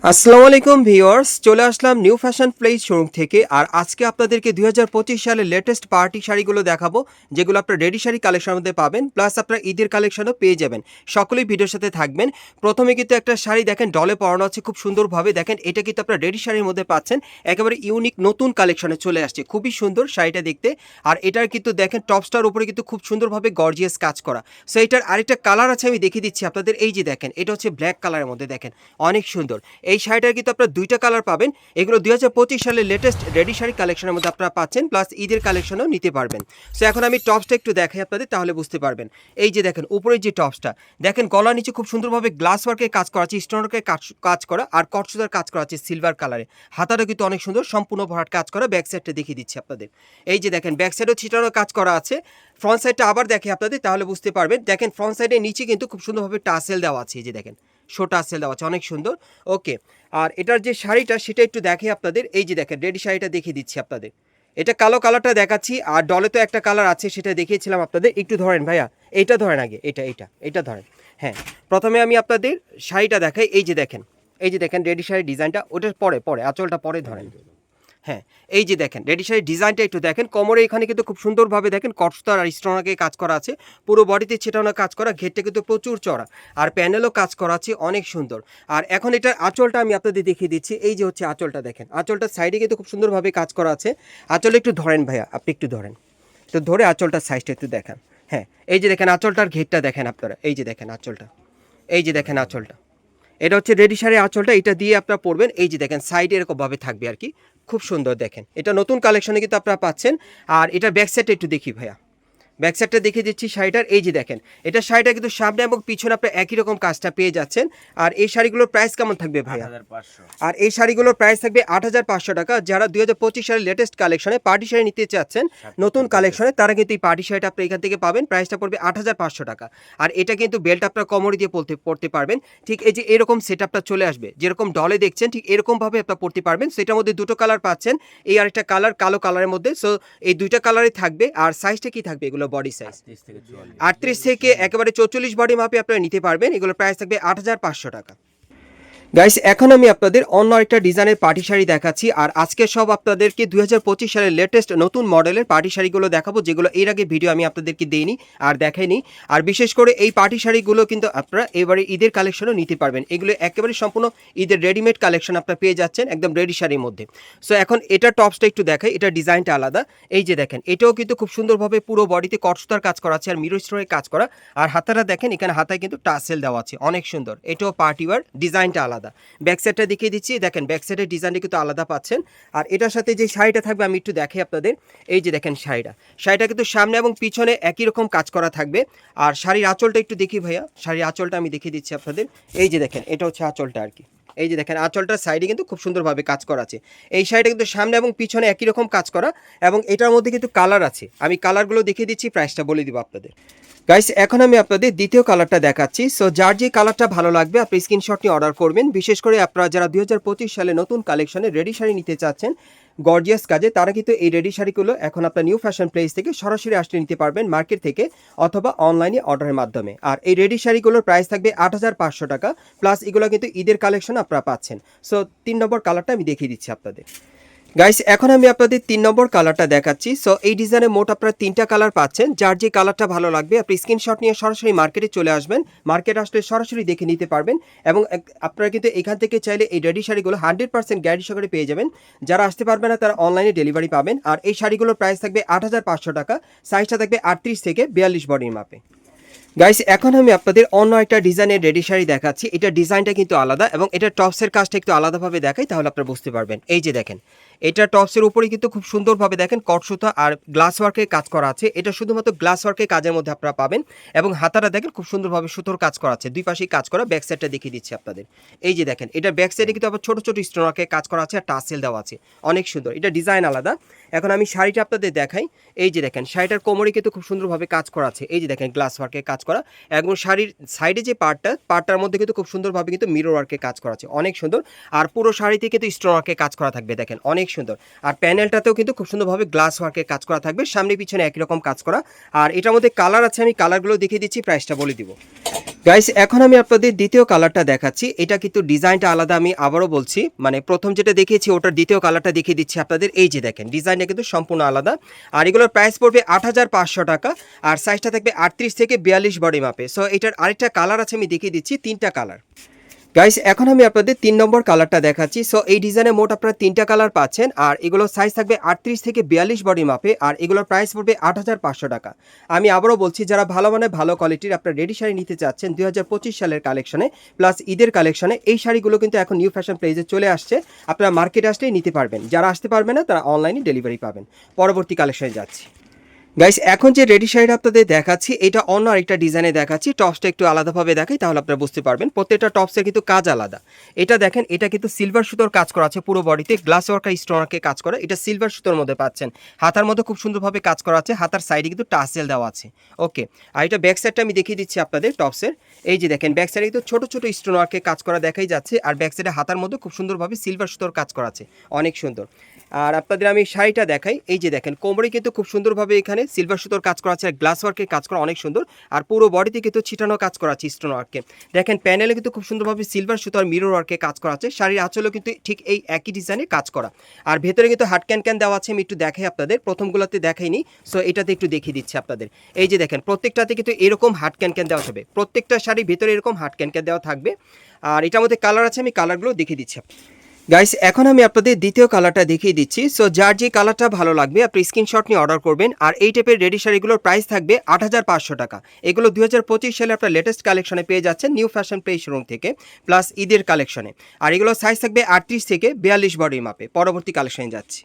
আসসালামু আলাইকুম ভিউয়ার্স, চলে আসলাম নিউ ফ্যাশন প্লেস শোরুম থেকে। আর আজকে আপনাদেরকে 2025 সালের লেটেস্ট পার্টি শাড়িগুলো দেখাবো, যেগুলো আপনার রেডি শাড়ি কালেকশনের মধ্যে পাবেন, প্লাস আপনার ঈদের কালেকশনও পেয়ে যাবেন। সকলেই ভিডিওর সাথে থাকবেন। প্রথমে কিন্তু একটা শাড়ি দেখেন ডলে পরানো আছে খুব সুন্দরভাবে, দেখেন এটা কিন্তু আপনার রেডি শাড়ির মধ্যে পাচ্ছেন, একেবারে ইউনিক নতুন কালেকশনে চলে আসছে, খুবই সুন্দর শাড়িটা দেখতে। আর এটার কিন্তু দেখেন টপস্টার উপরে কিন্তু খুব সুন্দরভাবে গর্জিয়াস কাজ করা। সো এটার আরেকটা কালার আছে, আমি দেখিয়ে দিচ্ছি আপনাদের। এই যে দেখেন, এটা হচ্ছে ব্ল্যাক কালারের মধ্যে, দেখেন অনেক সুন্দর। এই শাড়িটার কিন্তু আপনারা দুইটা কালার পাবেন। এগুলো 2025 সালের লেটেস্ট রেডি শাড়ি কালেকশনের মধ্যে আপনারা পাচ্ছেন, প্লাস ঈদের কালেকশনও নিতে পারবেন। সো এখন আমি টপসটা একটু দেখাই আপনাদের, তাহলে বুঝতে পারবেন। এই যে দেখেন উপরের যে টপসটা, দেখেন গলার নিচে খুব সুন্দরভাবে গ্লাস ওয়ার্কের কাজ করা আছে, স্টোন ওয়ার্কের কাজ করা, আর কটসুতার কাজ করা আছে সিলভার কালারে। হাতাটা কিন্তু অনেক সুন্দর, সম্পূর্ণ ভরাট কাজ করা। ব্যাক সাইডটা দেখিয়ে দিচ্ছি আপনাদের। এই যে দেখেন ব্যাক সাইডেও ছিটানো কাজ করা আছে। ফ্রন্ট সাইডটা আবার দেখে আপনাদের, তাহলে বুঝতে পারবেন। দেখেন ফ্রন্ট সাইডের নিচে কিন্তু খুব সুন্দরভাবে টাসেল দেওয়া আছে, এই যে দেখেন শোটা সেল দেওয়া আছে, অনেক সুন্দর। ওকে, আর এটার যে শাড়িটা সেটা একটু দেখে আপনাদের। এই যে দেখেন রেডি শাড়িটা দেখিয়ে দিচ্ছি আপনাদের। এটা কালো কালারটা দেখাচ্ছি, আর ডলে তো একটা কালার আছে সেটা দেখিয়েছিলাম আপনাদের। একটু ধরেন ভাইয়া, এইটা ধরেন আগে, এটা ধরেন। হ্যাঁ, প্রথমে আমি আপনাদের শাড়িটা দেখাই। এই যে দেখেন, এই যে দেখেন রেডি শাড়ির ডিজাইনটা, ওটার পরে পরে আঁচলটা পরে ধরেন। হ্যাঁ, এই যে দেখেন রেডি শাড়ির ডিজাইনটা একটু দেখেন। কোমরে এখানে কিন্তু খুব সুন্দরভাবে দেখেন কটসুতার আর স্টোনাকে কাজ করা আছে, পুরো বডিতে ছেটানো কাজ করা, ঘেরটা কিন্তু প্রচুর চড়া, আর প্যানেলও কাজ করা আছে, অনেক সুন্দর। আর এখন এটার আঁচলটা আমি আপনাদের দেখিয়ে দিচ্ছি। এই যে হচ্ছে আঁচলটা, দেখেন আঁচলটার সাইডে কিন্তু খুব সুন্দরভাবে কাজ করা আছে। আঁচল একটু ধরেন ভাইয়া, আপনি একটু ধরেন, তো ধরে আঁচলটার সাইজটা একটু দেখান। হ্যাঁ, এই যে দেখেন আঁচলটার ঘেরটা দেখেন আপনারা। এই যে দেখেন আঁচলটা, এই যে দেখেন আঁচলটা, এটা হচ্ছে রেডি শাড়ির আঁচলটা, এটা দিয়ে আপনারা পরবেন। এই যে দেখেন সাইডে এরকমভাবে থাকবে আর কি, খুব সুন্দর। দেখেন এটা নতুন কালেকশনে কিন্তু আপনারা পাচ্ছেন। আর এটা ব্যাক সাইডটা একটু দেখি ভাইয়া, ব্যাক সাইডটা দেখিয়ে দিচ্ছি শাড়িটার। এই যে দেখেন, এটা শাড়িটা কিন্তু সামনে এবং পিছনে আপনার একই রকম কাজটা পেয়ে যাচ্ছেন। আর এই শাড়িগুলোর প্রাইস কেমন থাকবে ভাইয়া? 8500। আর এই শাড়িগুলোর প্রাইস থাকবে 8500 টাকা। যারা 2025 সালের লেটেস্ট কালেকশনে পার্টি শাড়ি নিতে চাচ্ছেন, নতুন কালেকশনে, তারা কিন্তু এই পার্টি শাড়িটা আপনি এখান থেকে পাবেন। প্রাইসটা পড়বে 8500 টাকা। আর এটা কিন্তু বেল্ট আপনার কোমরে দিয়ে পরতে পারবেন। ঠিক এই যে এরকম সেট আপটা চলে আসবে, যেরকম ডলে দেখছেন ঠিক এরকমভাবে আপনার পরতে পারবেন। সেটার মধ্যে দুটো কালার পাচ্ছেন, এই আরেকটা কালার কালো কালারের মধ্যে। সো এই দুইটা কালারই থাকবে। আর সাইজটা কি থাকবে? এগুলো বডি সাইজ 38 থেকে একেবারে 44 বডি মাপে আপনারা নিতে পারবেন। এগুলোর প্রাইস থাকবে 8500 টাকা। গাইস, এখন আমি আপনাদের অন্য একটা ডিজাইনের পার্টি শাড়ি দেখাচ্ছি। আর আজকে সব আপনাদেরকে 2025 সালের লেটেস্ট নতুন মডেলের পার্টি শাড়িগুলো দেখাবো, যেগুলো এর আগে ভিডিও আমি আপনাদেরকে দেইনি আর দেখাইনি। আর বিশেষ করে এই পার্টি শাড়িগুলো কিন্তু আপনারা এবারে ঈদের কালেকশনও নিতে পারবেন। এগুলো একেবারে সম্পূর্ণ ঈদের রেডিমেড কালেকশন আপনারা পেয়ে যাচ্ছেন একদম রেডি শাড়ির মধ্যে। সো এখন এটা টপসটা একটু দেখাই, এটা ডিজাইনটা আলাদা। এই যে দেখেন, এটাও কিন্তু খুব সুন্দরভাবে পুরো বডিতে কটসুতার কাজ করা আছে আর মিরর স্টোনের কাজ করা। আর হাতাটা দেখেন, এখানে হাতায় কিন্তু টাসেল দেওয়া আছে, অনেক সুন্দর। এটাও পার্টি ওয়্যার, ডিজাইনটা আলাদা। ব্যাক সাইডটা দেখিয়ে দিচ্ছি, দেখেন ব্যাক সাইডের ডিজাইনটা কিন্তু আলাদা পাচ্ছেন। আর এটার সাথে যে শাড়িটা থাকবে আমি একটু দেখাই আপনাদের। এই যে দেখেন শাড়িটা কিন্তু সামনে এবং পিছনে একই রকম কাজ করা থাকবে। আর শাড়ির আঁচলটা একটু দেখি ভাইয়া, শাড়ির আঁচলটা আমি দেখিয়ে দিচ্ছি আপনাদের। এই যে দেখেন, এটা হচ্ছে আঁচলটা আর কি। এই যে দেখেন আঁচলটার সাইডে কিন্তু খুব সুন্দরভাবে কাজ করা আছে। এই শাড়িটা কিন্তু সামনে এবং পিছনে একই রকম কাজ করা, এবং এটার মধ্যে কিন্তু কালার আছে। আমি কালারগুলো দেখিয়ে দিচ্ছি, প্রাইসটা বলে দিব আপনাদের। গাইস, এখন আমি আপনাদের দ্বিতীয় কালারটা দেখাচ্ছি। সো যার যে কালারটা ভালো লাগবে আপনি স্ক্রিনশট নিয়ে অর্ডার করবেন। বিশেষ করে আপনারা যারা 2025 সালে নতুন কালেকশনে রেডি শাড়ি নিতে চাচ্ছেন গর্জিয়াস কাজে, তারা কিন্তু এই রেডি শাড়িগুলো এখন আপনার নিউ ফ্যাশন প্লেস থেকে সরাসরি আসলে নিতে পারবেন মার্কেট থেকে, অথবা অনলাইনে অর্ডারের মাধ্যমে। আর এই রেডি শাড়িগুলোর প্রাইস থাকবে 8500 টাকা, প্লাস এগুলো কিন্তু ঈদের কালেকশন আপনারা পাচ্ছেন। সো 3 নম্বর কালারটা আমি দেখিয়ে দিচ্ছি আপনাদের। গাইস, এখন আমি আপনাদের 3 নম্বর কালারটা দেখাচ্ছি। সো এই ডিজাইনে মোট আপনারা 3টা কালার পাচ্ছেন। যার যে কালারটা ভালো লাগবে আপনি স্ক্রিনশট নিয়ে সরাসরি মার্কেটে চলে আসবেন। মার্কেট আসলে সরাসরি দেখে নিতে পারবেন। এবং আপনারা কিন্তু এখান থেকে চাইলে এই রেডি শাড়িগুলো 100% গ্যারান্টি সহকারে পেয়ে যাবেন। যারা আসতে পারবে না তারা অনলাইনে ডেলিভারি পাবেন। আর এই শাড়িগুলোর প্রাইস থাকবে 8500 টাকা, সাইজটা থাকবে 38 থেকে 42 বডির মাপে। গাইস, এখন আমি আপনাদের অন্য একটা ডিজাইনের রেডি শাড়ি দেখাচ্ছি। এটা ডিজাইনটা কিন্তু আলাদা, এবং এটা টপসের কাজটা একটু আলাদাভাবে দেখাই, তাহলে আপনারা বুঝতে পারবেন। এই যে দেখেন, এটা টপসের উপরে কিন্তু খুব সুন্দরভাবে দেখেন কটসুতা আর গ্লাস ওয়ার্কের কাজ করা আছে। এটা শুধুমাত্র গ্লাস ওয়ার্কের কাজের মধ্যে আপনারা পাবেন। এবং হাতাটা দেখেন খুব সুন্দরভাবে সুতোর কাজ করা আছে, দুই পাশেই কাজ করা। ব্যাক সাইডটা দেখিয়ে দিচ্ছি আপনাদের। এই যে দেখেন, এটা ব্যাক সাইডে কিন্তু আবার ছোট ছোট স্টোন ওয়ার্কের কাজ করা আছে আর টাসেল দেওয়া আছে, অনেক সুন্দর। এটা ডিজাইন আলাদা। এখন আমি শাড়িটা আপনাদের দেখাই। এই যে দেখেন, শাড়িটার কোমরে কিন্তু খুব সুন্দরভাবে কাজ করা আছে। এই যে দেখেন গ্লাস ওয়ার্কের কাজ করা, এবং শাড়ির সাইডে যে পার্টটার মধ্যে কিন্তু খুব সুন্দরভাবে কিন্তু মিরর ওয়ার্কের কাজ করা আছে, অনেক সুন্দর। আর পুরো শাড়িতে কিন্তু স্টোন ওয়ার্কের কাজ করা থাকবে, দেখেন অনেক সুন্দর। আর প্যানেলটাতেও কিন্তু খুব সুন্দরভাবে গ্লাস ওয়ার্কের কাজ করা থাকবে, সামনে পিছনে একই রকম কাজ করা। আর এটার মধ্যে কালার আছে, আমি কালারগুলো দেখিয়ে দিচ্ছি, প্রাইসটা বলে দিব। গাইস এখন আমি আপনাদের দ্বিতীয় কালারটা দেখাচ্ছি। এটা কিন্তু ডিজাইনটা আলাদা, আমি আবারও বলছি, মানে প্রথম যেটা দেখিয়েছি ওটার দ্বিতীয় কালারটা দেখিয়ে দিচ্ছি আপনাদের। এই যে দেখেন ডিজাইনটা কিন্তু সম্পূর্ণ আলাদা। আর এগুলোর প্রাইস পড়বে ৮৫০০ টাকা। আর সাইজটা থাকবে ৩৮ থেকে ৪২ বডি মাপে। সো এটার আরেকটা কালার আছে, আমি দেখিয়ে দিচ্ছি, ৩টা কালার। গাইস এখন আমি আপনাদের ৩ নম্বর কালারটা দেখাচ্ছি। সো এই ডিজাইনে মোট আপনারা ৩টা কালার পাচ্ছেন। আর এগুলোর সাইজ থাকবে ৩৮ থেকে ৪২ বডি মাপে। আর এগুলোর প্রাইস পড়বে ৮৫০০ টাকা। আমি আবারও বলছি, যারা ভালো মানের ভালো কোয়ালিটির আপনারা রেডি শাড়ি নিতে চাচ্ছেন ২০২৫ সালের কালেকশনে প্লাস ঈদের কালেকশনে, এই শাড়িগুলো কিন্তু এখন নিউ ফ্যাশন প্লেজে চলে আসছে। আপনারা মার্কেটে আসলেই নিতে পারবেন, যারা আসতে পারবেন না তারা অনলাইনে ডেলিভারি পাবেন। পরবর্তী কালেকশনে যাচ্ছি। গাইস এখন যে রেডি শাড়িটা আপনাদের দেখাচ্ছি এটা অন্য আরেকটা ডিজাইনে দেখাচ্ছি। টপসটা একটু আলাদাভাবে দেখাই, তাহলে আপনারা বুঝতে পারবেন। প্রত্যেকটা টপসের কিন্তু কাজ আলাদা। এটা দেখেন, এটা কিন্তু সিলভার সুতোর কাজ করা আছে পুরো বডিতে, গ্লাস ওয়ার্ক আর স্টোন ওয়ার্কে কাজ করা। এটা সিলভার সুতোর মধ্যে পাচ্ছেন। হাতার মধ্যে খুব সুন্দরভাবে কাজ করা আছে, হাতার সাইডে কিন্তু টাসেল দেওয়া আছে। ওকে, আর এটা ব্যাক সাইডটা আমি দেখিয়ে দিচ্ছি আপনাদের টপসের। এই যে দেখেন ব্যাক সাইডে কিন্তু ছোট ছোট স্টোন ওয়ার্কে কাজ করা দেখাই যাচ্ছে। আর ব্যাক সাইডে হাতার মধ্যে খুব সুন্দরভাবে সিলভার সুতোর কাজ করা আছে, অনেক সুন্দর। আর আপনাদের আমি শাড়িটা দেখাই। এই যে দেখেন কোমরে কিন্তু খুব সুন্দরভাবে এখানে সিলভার সুতোর কাজ করা আছে, আর গ্লাস ওয়ার্কের কাজ করা অনেক সুন্দর। আর পুরো বডিতে কিন্তু ছিটানো কাজ করা আছে স্টোন ওয়ার্কে। দেখেন প্যানেলে কিন্তু খুব সুন্দরভাবে সিলভার সুতো আর মিরর ওয়ার্কে কাজ করা আছে। শাড়ির আঁচলেও কিন্তু ঠিক এই একই ডিজাইনে কাজ করা। আর ভেতরে কিন্তু হাট ক্যান দেওয়া আছে, আমি একটু দেখাই আপনাদের। প্রথমগুলোতে দেখাইনি, সো এটাতে একটু দেখিয়ে দিচ্ছি আপনাদের। এই যে দেখেন প্রত্যেকটাতে কিন্তু এরকম হাট ক্যান দেওয়া হবে, প্রত্যেকটা শাড়ির ভেতরে এরকম হাট ক্যান দেওয়া থাকবে। আর এটার মধ্যে কালার আছে, আমি কালারগুলো দেখিয়ে দিচ্ছি। গাইস এখন আমি আপনাদের দ্বিতীয় কালারটা দেখিয়ে দিচ্ছি। সো যার যে কালারটা ভালো লাগবে আপনি স্ক্রিনশট নিয়ে অর্ডার করবেন। আর এই টাইপের রেডি শাড়িগুলোর প্রাইস থাকবে ৮৫০০ টাকা। এগুলো ২০২৫ সালে আপনার লেটেস্ট কালেকশনে পেয়ে যাচ্ছেন নিউ ফ্যাশন প্লেস শোরুম থেকে প্লাস ঈদের কালেকশনে। আর এগুলো সাইজ থাকবে ৩৮ থেকে ৪২ বডির মাপে। পরবর্তী কালেকশনে যাচ্ছি।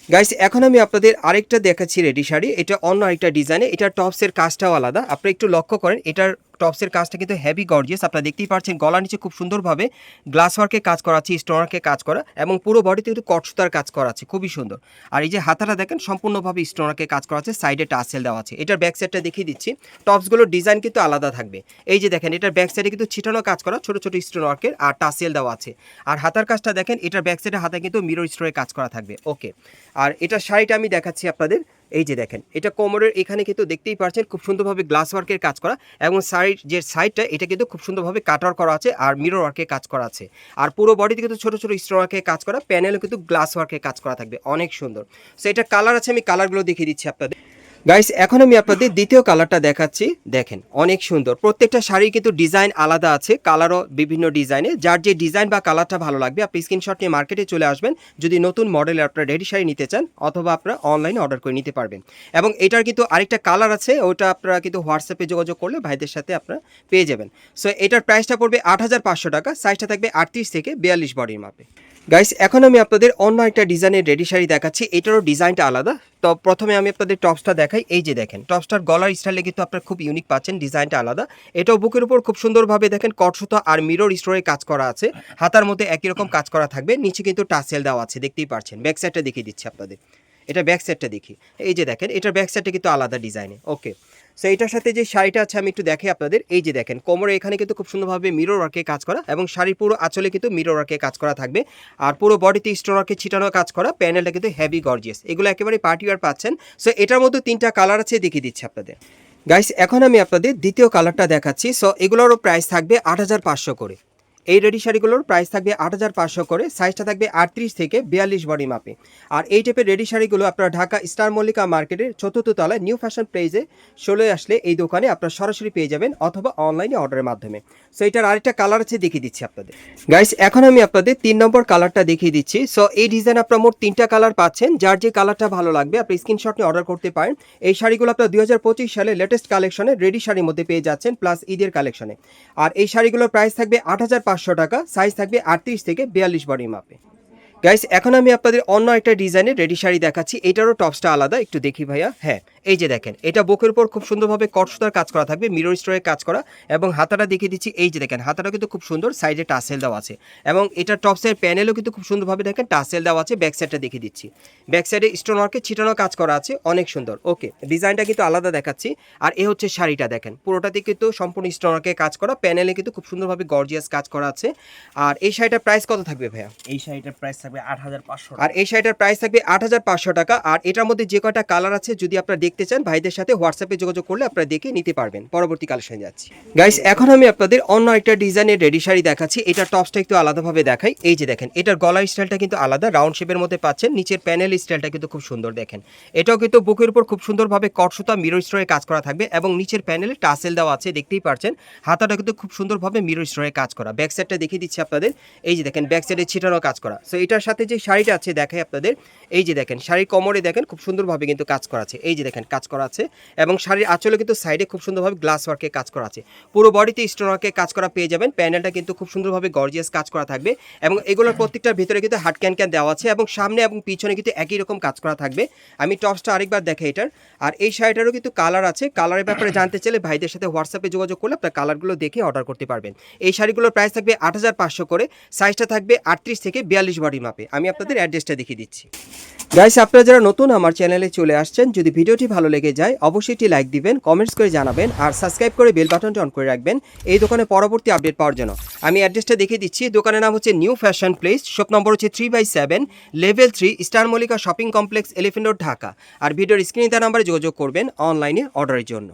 গাইস এখন আমি আপনাদের আরেকটা দেখাচ্ছি রেডি শাড়ি। এটা অন্য আরেকটা ডিজাইনে, এটা টপসের কাজটাও আলাদা। আপনারা একটু লক্ষ্য করেন, এটার টপসের কাজটা কিন্তু হেভি গর্জিয়াস। আপনারা দেখতেই পাচ্ছেন গলার নিচে খুব সুন্দরভাবে গ্লাস ওয়ার্কে কাজ করা আছে, স্টোন ওয়ার্কে কাজ করা, এবং পুরো বডিতে কিন্তু কট সুতার কাজ করা আছে, খুবই সুন্দর। আর এই যে হাতাটা দেখেন সম্পূর্ণভাবে স্টোন ওয়ার্কে কাজ করা আছে, সাইডে টাসেল দেওয়া আছে। এটার ব্যাক সাইডটা দেখিয়ে দিচ্ছি। টপসগুলোর ডিজাইন কিন্তু আলাদা থাকবে। এই যে দেখেন এটার ব্যাক সাইডে কিন্তু ছিটানো কাজ করা ছোট ছোট স্টোন ওয়ার্কের, আর টাসেল দেওয়া আছে। আর হাতার কাজটা দেখেন, এটার ব্যাক সাইডে হাতে কিন্তু মিরর স্টোরে কাজ করা থাকবে। ওকে, আর এটার শাড়িটা আমি দেখাচ্ছি আপনাদের। এই যে দেখেন এটা কোমরের এখানে কিন্তু দেখতেই পাচ্ছেন খুব সুন্দরভাবে গ্লাস ওয়ার্কের কাজ করা, এবং যে সাইডটা এটা কিন্তু খুব সুন্দরভাবে কাটার করা আছে আর মিরর ওয়ার্কের কাজ করা আছে। আর পুরো বডিতে কিন্তু ছোট ছোট স্টোন ওয়ার্কের কাজ করা, প্যানেলও কিন্তু গ্লাস ওয়ার্কের কাজ করা থাকবে, অনেক সুন্দর। সো এটা কালার আছে, আমি কালারগুলো দেখিয়ে দিচ্ছি আপনাদের। গাইস এখন আমি আপনাদের দ্বিতীয় কালারটা দেখাচ্ছি। দেখেন অনেক সুন্দর, প্রত্যেকটা শাড়ি কিন্তু ডিজাইন আলাদা আছে, কালারও বিভিন্ন ডিজাইনে। যার যে ডিজাইন বা কালারটা ভালো লাগবে আপনি স্ক্রিনশট নিয়ে মার্কেটে চলে আসবেন যদি নতুন মডেলের আপনারা রেডি শাড়ি নিতে চান, অথবা আপনারা অনলাইনে অর্ডার করে নিতে পারবেন। এবং এটার কিন্তু আরেকটা কালার আছে, ওটা আপনারা কিন্তু হোয়াটসঅ্যাপে যোগাযোগ করলে ভাইদের সাথে আপনারা পেয়ে যাবেন। সো এটার প্রাইসটা পড়বে ৮৫০০ টাকা। সাইজটা থাকবে ৩৮ থেকে ৪২ বডির মাপে। গাইস এখন আমি আপনাদের অন্য একটা ডিজাইনের রেডি শাড়ি দেখাচ্ছি, এটারও ডিজাইনটা আলাদা। তো প্রথমে আমি আপনাদের টপসটা দেখাই। এই যে দেখেন টপসটার গলার স্টাইলে কিন্তু আপনারা খুব ইউনিক পাচ্ছেন, ডিজাইনটা আলাদা। এটাও বুকের উপর খুব সুন্দরভাবে দেখেন কট সুতো আর মিরর স্টোরে কাজ করা আছে, হাতার মধ্যে একই রকম কাজ করা থাকবে, নিচে কিন্তু টাসেল দেওয়া আছে, দেখতেই পাচ্ছেন। ব্যাক সাইডটা দেখিয়ে দিচ্ছি আপনাদের, এটা ব্যাক সাইডটা দেখি। এই যে দেখেন এটার ব্যাক সাইডটা কিন্তু আলাদা ডিজাইনে। ওকে, সো এটার সাথে যে শাড়িটা আছে আমি একটু দেখাই আপনাদের। এই যে দেখেন কোমরে এখানে কিন্তু খুব সুন্দরভাবে মিরর ওয়ার্কে কাজ করা, এবং শাড়ির পুরো আঁচলে কিন্তু মিরর ওয়ার্কে কাজ করা থাকবে। আর পুরো বডিতে স্টোন ওয়ার্কে ছিটানো কাজ করা, প্যানেলটা কিন্তু হেভি গর্জিয়াস। এগুলো একেবারে পার্টি ওয়্যার পাচ্ছেন। সো এটার মধ্যে 3টা কালার আছে, দেখিয়ে দিচ্ছি আপনাদের। গাইস এখন আমি আপনাদের দ্বিতীয় কালারটা দেখাচ্ছি। সো এগুলোরও প্রাইস থাকবে ৮৫০০ করে। এই রেডি শাড়িগুলোর প্রাইস থাকবে ৮৫০০ করে। সাইজটা থাকবে ৩৮ থেকে ৪২ বডি মাপে। আর এই টাইপের রেডি শাড়িগুলো আপনারা ঢাকা স্টার মল্লিকা মার্কেটের ৪র্থ তলায় নিউ ফ্যাশন প্লেসে চলে আসলে এই দোকানে আপনারা সরাসরি পেয়ে যাবেন, অথবা অনলাইনে অর্ডারের মাধ্যমে। সো এটার আরেকটা কালার আছে, দেখিয়ে দিচ্ছি আপনাদের। গাইস এখন আমি আপনাদের ৩ নম্বর কালারটা দেখিয়ে দিচ্ছি। সো এই ডিজাইন আপনারা মোট 3টা কালার পাচ্ছেন। যার যে কালারটা ভালো লাগবে আপনি স্ক্রিনশট নিয়ে অর্ডার করতে পারেন। এই শাড়িগুলো আপনারা ২০২৫ সালে লেটেস্ট কালেকশনে রেডি শাড়ির মধ্যে পেয়ে যাচ্ছেন প্লাস ঈদের কালেকশনে। আর এই শাড়িগুলোর প্রাইস থাকবে ৮৫০০ টাকা। সাইজ থাকবে ৩৮ থেকে ৪২ বডি মাপে। গাইস এখন আমি আপনাদের অন্য একটা ডিজাইনের রেডি শাড়ি দেখাচ্ছি। এটারও টপসটা আলাদা, একটু দেখি ভাইয়া। হ্যাঁ, এই যে দেখেন, এটা বুকের উপর খুব সুন্দরভাবে কট সুতার কাজ করা থাকবে, মিরর স্টোনের কাজ করা, এবং হাতাটা দেখিয়ে দিচ্ছি। এই যে দেখেন, হাতাটা কিন্তু খুব সুন্দর, সাইডে টাসেল দেওয়া আছে, এবং এটা টপ সাইড প্যানেলও কিন্তু খুব সুন্দরভাবে দেখেন টাসেল দেওয়া আছে। ব্যাক সাইডটা দেখিয়ে দিচ্ছি, ব্যাক সাইডে স্টোন ওয়ার্কে ছিটানো কাজ করা আছে, অনেক সুন্দর। ওকে, ডিজাইনটা কিন্তু আলাদা দেখাচ্ছি। আর এ হচ্ছে শাড়িটা, দেখেন পুরোটাতে কিন্তু সম্পূর্ণ স্টোন ওয়ার্কে কাজ করা, প্যানেলে কিন্তু খুব সুন্দরভাবে গর্জিয়াস কাজ করা আছে। আর এই শাড়িটার প্রাইস কত থাকবে ভাইয়া? এই শাড়িটার প্রাইস থাকবে 8500 আর এই শাড়িটার প্রাইস থাকবে 8500 টাকা। আর এটার মধ্যে যে কয়টা কালার আছে, যদি আপনারা দেখতে চান ভাইদের সাথে হোয়াটসঅ্যাপে যোগাযোগ করলে আপনারা দেখে নিতে পারবেন। পরবর্তী কালেকশন যাচ্ছি গাইস। এখন আমি আপনাদের অন্য একটা ডিজাইনের রেডি শাড়ি দেখাচ্ছি। এটা টপসটা একটু আলাদাভাবে দেখাই। এই যে দেখেন, এটার গলার স্টাইলটা কিন্তু আলাদা, রাউন্ড শেপের মধ্যে পাচ্ছেন। নিচের প্যানেল স্টাইলটা কিন্তু খুব সুন্দর, দেখেন এটাও কিন্তু বুকের উপর খুব সুন্দরভাবে কট সুতা মিরর স্টোরে কাজ করা থাকবে, এবং নিচের প্যানেলে টাসেল দেওয়া আছে, দেখতেই পাচ্ছেন। হাতাটা কিন্তু খুব সুন্দরভাবে মিরর স্টোরে কাজ করা। ব্যাক সাইডটা দেখিয়ে দিচ্ছি আপনাদের। এই যে দেখেন, ব্যাক সাইডে ছিটানো কাজ করা। সো এটার সাথে যে শাড়িটা আছে দেখাই আপনাদের। এই যে দেখেন, শাড়ির কোমরে দেখেন খুব সুন্দরভাবে কিন্তু কাজ করা আছে। এই যে দেখেন, কাজ করা আছে, এবং শাড়ির আঁচলে কিন্তু সাইডে খুব সুন্দরভাবে গ্লাস ওয়ার্কে কাজ করা আছে। পুরো বডিতে স্টোন ওয়ার্কে কাজ করা পেয়ে যাবেন। প্যানেলটা কিন্তু খুব সুন্দরভাবে গর্জিয়াস কাজ করা থাকবে, এবং এগুলোর প্রত্যেকটার ভিতরে কিন্তু হাট ক্যান ক্যান দেওয়া আছে, এবং সামনে এবং পিছনে কিন্তু একই রকম কাজ করা থাকবে। আমি টপসটা আরেকবার দেখাই এটার। আর এই শাড়িটারও কিন্তু কালার আছে। কালারের ব্যাপারে জানতে চাইলে ভাইদের সাথে হোয়াটসঅ্যাপে যোগাযোগ করলে আপনার কালারগুলো দেখে অর্ডার করতে পারবেন। এই শাড়িগুলোর প্রাইস থাকবে 8500 করে, সাইজটা থাকবে 38 থেকে 42 বডি মাপে। আমি আপনাদের অ্যাড্রেসটা দেখিয়ে দিচ্ছি। গাইস, আপনারা যারা নতুন আমার চ্যানেলে চলে আসছেন, যদি ভিডিওটি ভালো লেগে যায় অবশ্যই একটি লাইক দিবেন, কমেন্টস করে জানাবেন, আর সাবস্ক্রাইব করে বেল বাটনটি অন করে রাখবেন এই দোকানে পরবর্তী আপডেট পাওয়ার জন্য। আমি অ্যাড্রেসটা দেখিয়ে দিচ্ছি। দোকানের নাম হচ্ছে new fashion place, shop number হচ্ছে 3/7, level 3, star Mallika shopping complex, elephant road, Dhaka. আর ভিডিওর স্ক্রিনে দেওয়া নাম্বারে যোগাযোগ করবেন অনলাইনে অর্ডারের জন্য।